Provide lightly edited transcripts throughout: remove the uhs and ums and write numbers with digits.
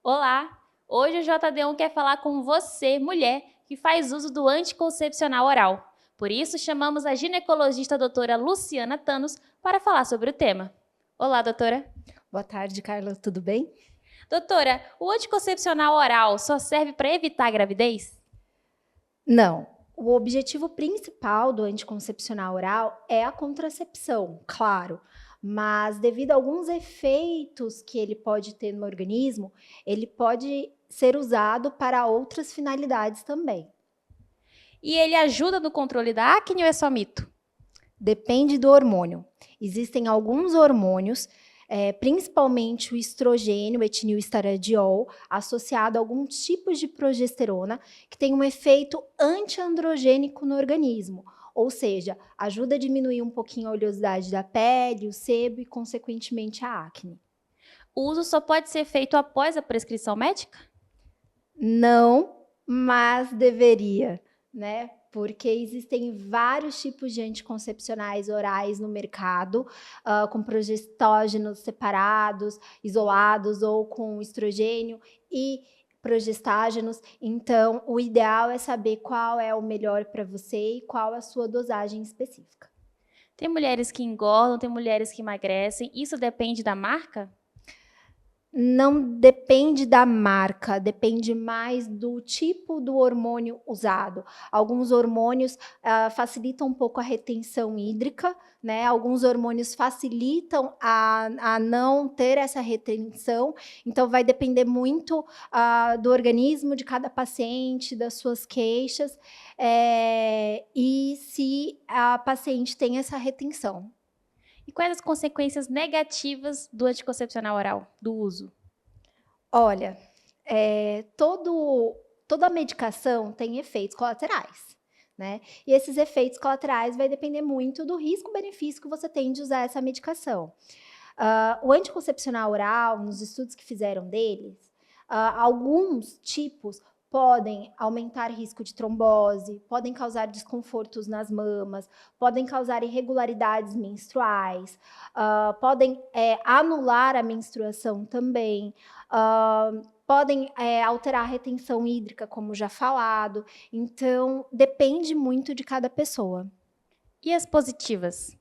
Olá! Hoje o JD1 quer falar com você, mulher, que faz uso do anticoncepcional oral. Por isso, chamamos a ginecologista doutora Luciana Thanos para falar sobre o tema. Olá, doutora. Boa tarde, Carla, tudo bem? Doutora, o anticoncepcional oral só serve para evitar a gravidez? Não. O objetivo principal do anticoncepcional oral é a contracepção, claro, mas devido a alguns efeitos que ele pode ter no organismo, ele pode ser usado para outras finalidades também. E ele ajuda no controle da acne ou é só mito? Depende do hormônio. Existem alguns hormônios, principalmente o estrogênio, o etilestradiol, associado a alguns tipos de progesterona, que tem um efeito antiandrogênico no organismo. Ou seja, ajuda a diminuir um pouquinho a oleosidade da pele, o sebo e, consequentemente, a acne. O uso só pode ser feito após a prescrição médica? Não, mas deveria, né? Porque existem vários tipos de anticoncepcionais orais no mercado, com progestógenos separados, isolados ou com estrogênio e progestágenos. Então, o ideal é saber qual é o melhor para você e qual a sua dosagem específica. Tem mulheres que engordam, tem mulheres que emagrecem. Isso depende da marca? Não depende da marca, depende mais do tipo do hormônio usado. Alguns hormônios facilitam um pouco a retenção hídrica, né? Alguns hormônios facilitam a não ter essa retenção, então vai depender muito do organismo de cada paciente, das suas queixas, e se a paciente tem essa retenção. E quais as consequências negativas do anticoncepcional oral, do uso? Olha, toda medicação tem efeitos colaterais, né? E esses efeitos colaterais vai depender muito do risco-benefício que você tem de usar essa medicação. O anticoncepcional oral, nos estudos que fizeram deles, alguns tipos podem aumentar risco de trombose, podem causar desconfortos nas mamas, podem causar irregularidades menstruais, podem anular a menstruação também, podem alterar a retenção hídrica, como já falado. Então, depende muito de cada pessoa. E as positivas?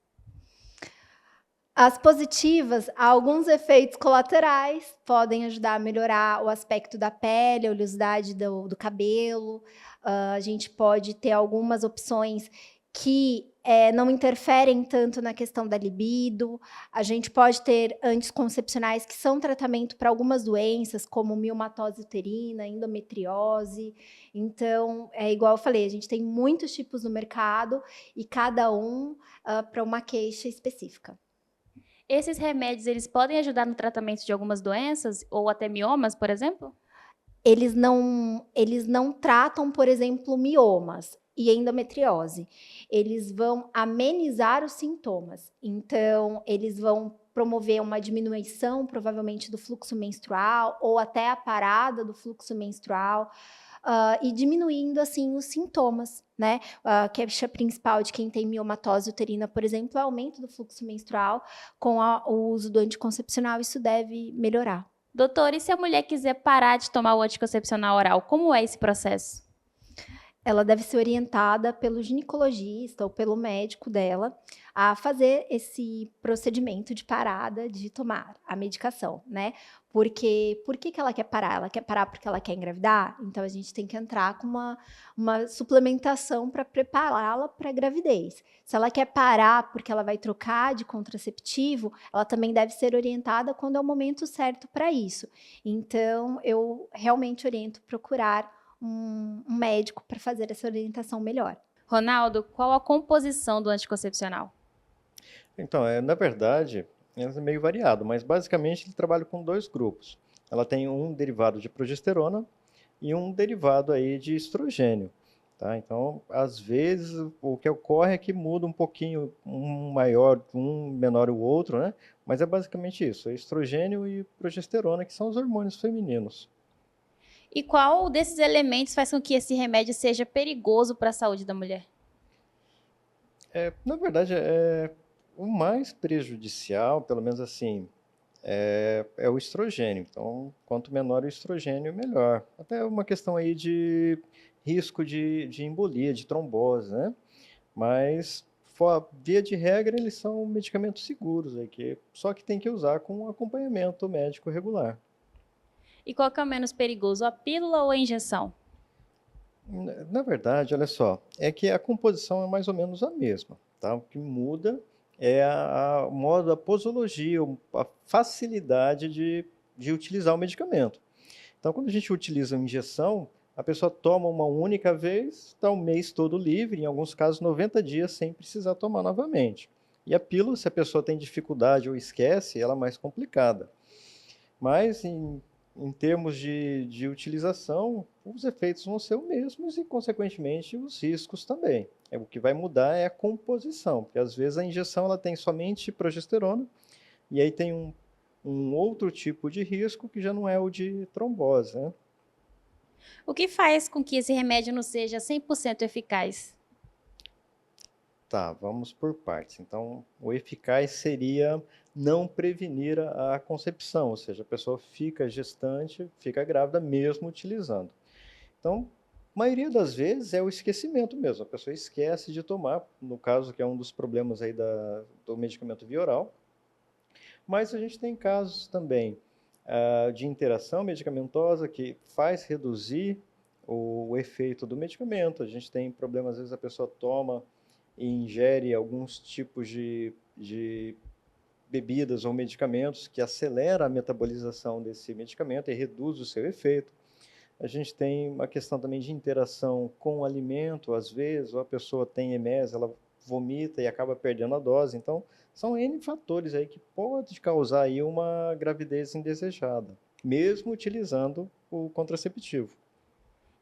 As positivas, alguns efeitos colaterais podem ajudar a melhorar o aspecto da pele, a oleosidade do cabelo. A gente pode ter algumas opções que não interferem tanto na questão da libido. A gente pode ter anticoncepcionais que são tratamento para algumas doenças, como miomatose uterina, endometriose. Então, é igual eu falei, a gente tem muitos tipos no mercado e cada um para uma queixa específica. Esses remédios, eles podem ajudar no tratamento de algumas doenças ou até miomas, por exemplo? Eles não tratam, por exemplo, miomas e endometriose. Eles vão amenizar os sintomas. Então, eles vão promover uma diminuição, provavelmente, do fluxo menstrual ou até a parada do fluxo menstrual, e diminuindo, assim, os sintomas, né. A queixa principal de quem tem miomatose uterina, por exemplo, é o aumento do fluxo menstrual. Com o uso do anticoncepcional, isso deve melhorar. Doutor, e se a mulher quiser parar de tomar o anticoncepcional oral, como é esse processo? Ela deve ser orientada pelo ginecologista ou pelo médico dela a fazer esse procedimento de parada de tomar a medicação, né? Porque por que ela quer parar? Ela quer parar porque ela quer engravidar? Então a gente tem que entrar com uma suplementação para prepará-la para a gravidez. Se ela quer parar porque ela vai trocar de contraceptivo, ela também deve ser orientada quando é o momento certo para isso. Então eu realmente oriento procurar um médico para fazer essa orientação melhor. Ronaldo, qual a composição do anticoncepcional? Então, na verdade, é meio variado, mas basicamente ele trabalha com dois grupos. Ela tem um derivado de progesterona e um derivado aí de estrogênio, tá? Então, às vezes, o que ocorre é que muda um pouquinho, um maior, um menor o outro, né? Mas é basicamente isso, é estrogênio e progesterona, que são os hormônios femininos. E qual desses elementos faz com que esse remédio seja perigoso para a saúde da mulher? Na verdade, o mais prejudicial, pelo menos assim, é o estrogênio. Então, quanto menor o estrogênio, melhor. Até uma questão aí de risco de embolia, de trombose, né? Mas, via de regra, eles são medicamentos seguros, aí, só que tem que usar com acompanhamento médico regular. E qual que é o menos perigoso, a pílula ou a injeção? Na verdade, olha só, é que a composição é mais ou menos a mesma, tá? O que muda é o modo, a posologia, a facilidade de utilizar o medicamento. Então, quando a gente utiliza a injeção, a pessoa toma uma única vez, está o mês todo livre, em alguns casos 90 dias sem precisar tomar novamente. E a pílula, se a pessoa tem dificuldade ou esquece, ela é mais complicada. Mas em termos de utilização, os efeitos vão ser os mesmos e, consequentemente, os riscos também. O que vai mudar é a composição, porque às vezes a injeção ela tem somente progesterona, e aí tem um outro tipo de risco que já não é o de trombose, né? O que faz com que esse remédio não seja 100% eficaz? Tá, vamos por partes. Então, o eficaz seria não prevenir a concepção, ou seja, a pessoa fica gestante, fica grávida mesmo utilizando. Então, a maioria das vezes é o esquecimento mesmo, a pessoa esquece de tomar, no caso que é um dos problemas aí do medicamento via oral, mas a gente tem casos também de interação medicamentosa que faz reduzir o efeito do medicamento. A gente tem problemas, às vezes a pessoa toma e ingere alguns tipos de bebidas ou medicamentos que acelera a metabolização desse medicamento e reduz o seu efeito. A gente tem uma questão também de interação com o alimento, às vezes, ou a pessoa tem emeses, ela vomita e acaba perdendo a dose. Então, são N fatores aí que pode causar aí uma gravidez indesejada, mesmo utilizando o contraceptivo.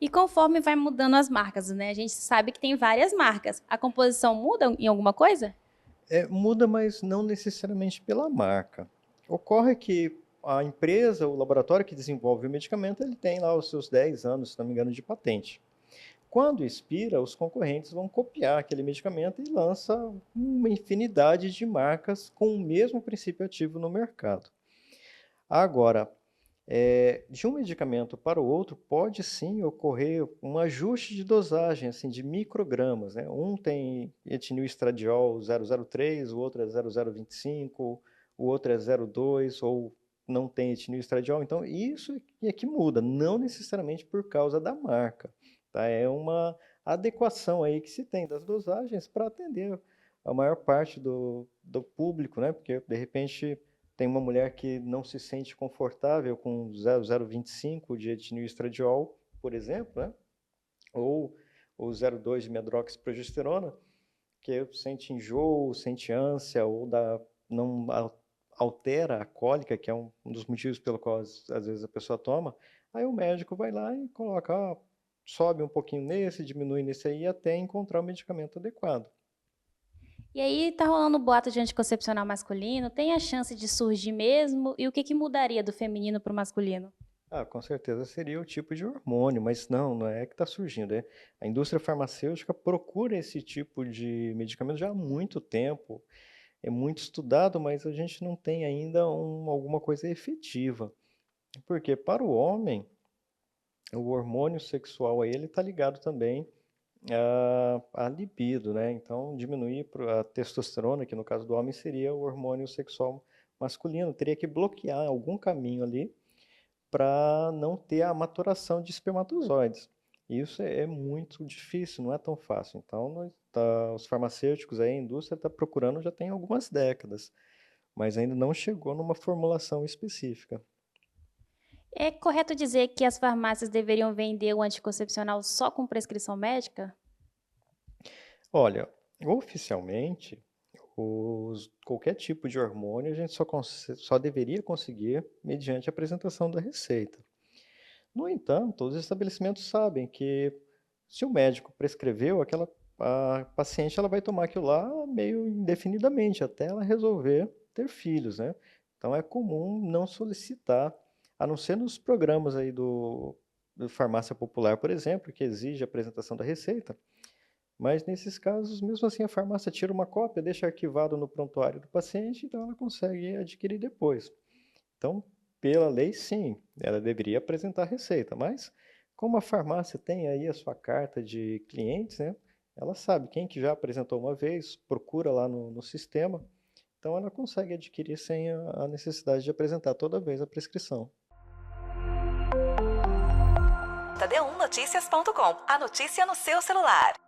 E conforme vai mudando as marcas, né? A gente sabe que tem várias marcas. A composição muda em alguma coisa? Muda, mas não necessariamente pela marca. Ocorre que a empresa, o laboratório que desenvolve o medicamento, ele tem lá os seus 10 anos, se não me engano, de patente. Quando expira, os concorrentes vão copiar aquele medicamento e lança uma infinidade de marcas com o mesmo princípio ativo no mercado. Agora, de um medicamento para o outro, pode sim ocorrer um ajuste de dosagem, assim, de microgramas, né? Um tem etilneestradiol 0,03, o outro é 0,025, o outro é 0,2, ou não tem etilneestradiol. Então, isso é que muda, não necessariamente por causa da marca, tá? É uma adequação aí que se tem das dosagens para atender a maior parte do público, né? Porque, de repente, tem uma mulher que não se sente confortável com 0,025 de etilneestradiol, por exemplo, né? Ou o 0,2 de medroxiprogesterona, que sente enjoo, sente ânsia, ou não altera a cólica, que é um dos motivos pelo qual às vezes a pessoa toma. Aí o médico vai lá e coloca, sobe um pouquinho nesse, diminui nesse aí, até encontrar o medicamento adequado. E aí tá rolando boato de anticoncepcional masculino, tem a chance de surgir mesmo? E o que mudaria do feminino para o masculino? Com certeza seria o tipo de hormônio, mas não é que está surgindo. A indústria farmacêutica procura esse tipo de medicamento já há muito tempo. É muito estudado, mas a gente não tem ainda alguma coisa efetiva. Porque para o homem, o hormônio sexual aí, ele está ligado também à libido, né? Então, diminuir a testosterona, que no caso do homem seria o hormônio sexual masculino, teria que bloquear algum caminho ali para não ter a maturação de espermatozoides. Isso é muito difícil, não é tão fácil. Então, os farmacêuticos, aí, a indústria está procurando já tem algumas décadas, mas ainda não chegou numa formulação específica. É correto dizer que as farmácias deveriam vender o anticoncepcional só com prescrição médica? Olha, oficialmente, qualquer tipo de hormônio a gente só deveria conseguir mediante a apresentação da receita. No entanto, os estabelecimentos sabem que se o médico prescreveu, a paciente ela vai tomar aquilo lá meio indefinidamente, até ela resolver ter filhos, né? Então é comum não solicitar, a não ser nos programas aí do farmácia popular, por exemplo, que exige a apresentação da receita. Mas nesses casos, mesmo assim, a farmácia tira uma cópia, deixa arquivado no prontuário do paciente, então ela consegue adquirir depois. Então, pela lei, sim, ela deveria apresentar receita, mas como a farmácia tem aí a sua carta de clientes, né, ela sabe quem que já apresentou uma vez, procura lá no sistema, então ela consegue adquirir sem a necessidade de apresentar toda vez a prescrição. Td1noticias.com, a notícia no seu celular.